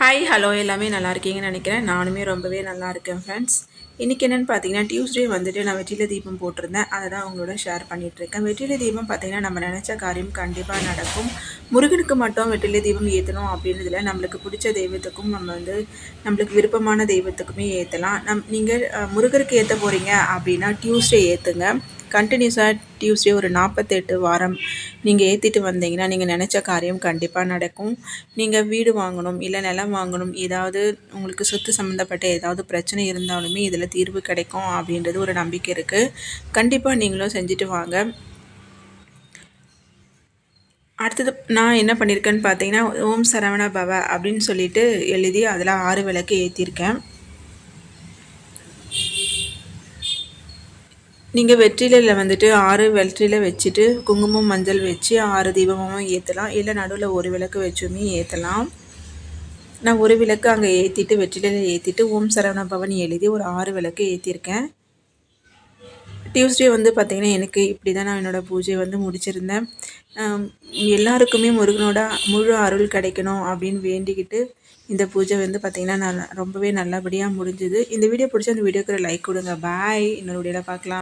Hi hello எல்லாமே நல்லா இருக்கீங்கன்னு நினைக்கிறேன். நானுமே ரொம்பவே நல்லா இருக்கேன் ஃப்ரெண்ட்ஸ். இன்றைக்கி என்னென்னு பார்த்தீங்கன்னா, டியூஸ்டே வந்துட்டு நான் வெற்றிலை தீபம் போட்டிருந்தேன். அதை தான் உங்களோட ஷேர் பண்ணிகிட்ருக்கேன். வெற்றிலை தீபம் பார்த்தீங்கன்னா, நம்ம நினச்ச காரியம் கண்டிப்பாக நடக்கும். முருகனுக்கு மட்டும் வெற்றிலை தீபம் ஏற்றணும் அப்படின்றதுல நம்மளுக்கு பிடிச்ச தெய்வத்துக்கும் நம்மளுக்கு விருப்பமான தெய்வத்துக்குமே ஏற்றலாம். நீங்கள் முருகருக்கு ஏற்ற போகிறீங்க அப்படின்னா டியூஸ்டே ஏற்றுங்க. கண்டினியூஸாக டியூஸ்டே ஒரு 48 வாரம் நீங்கள் ஏற்றிட்டு வந்தீங்கன்னா நீங்கள் நினச்ச காரியம் கண்டிப்பாக நடக்கும். நீங்கள் வீடு வாங்கணும், இல்லை நிலம் வாங்கணும், ஏதாவது உங்களுக்கு சொத்து சம்மந்தப்பட்ட ஏதாவது பிரச்சனை இருந்தாலுமே இதில் தீர்வு கிடைக்கும் அப்படின்றது ஒரு நம்பிக்கை இருக்குது. கண்டிப்பாக நீங்களும் செஞ்சுட்டு வாங்க. அடுத்தது நான் என்ன பண்ணியிருக்கேன்னு பார்த்தீங்கன்னா, ஓம் சரவண பவ அப்படின்னு சொல்லிட்டு எழுதி அதில் 6 விளக்கு ஏற்றிருக்கேன். நீங்கள் வெற்றிலையில் வந்துட்டு 6 வெற்றிலை வச்சுட்டு குங்குமம் மஞ்சள் வச்சு 6 தீபமும் ஏற்றலாம். இல்லை நடுவில் ஒரு விளக்கு வச்சுமே ஏற்றலாம். நான் ஒரு விளக்கு அங்கே ஏற்றிட்டு வெற்றிலையில் ஏற்றிட்டு ஓம் சரவண பவன் எழுதி ஒரு 6 விளக்கு ஏற்றிருக்கேன். டியூஸ்டே வந்து பார்த்திங்கன்னா எனக்கு இப்படி தான் நான் என்னோடய பூஜை வந்து முடிச்சிருந்தேன். எல்லாருக்குமே முருகனோட முழு அருள் கிடைக்கணும் அப்படின்னு வேண்டிக்கிட்டு இந்த பூஜை வந்து பார்த்திங்கன்னா ரொம்பவே நல்லபடியாக முடிஞ்சுது. இந்த வீடியோ பிடிச்சா இந்த வீடியோக்கு ஒரு லைக் கொடுங்க. பாய். இன்னொரு வீடியோவில் பார்க்கலாம்.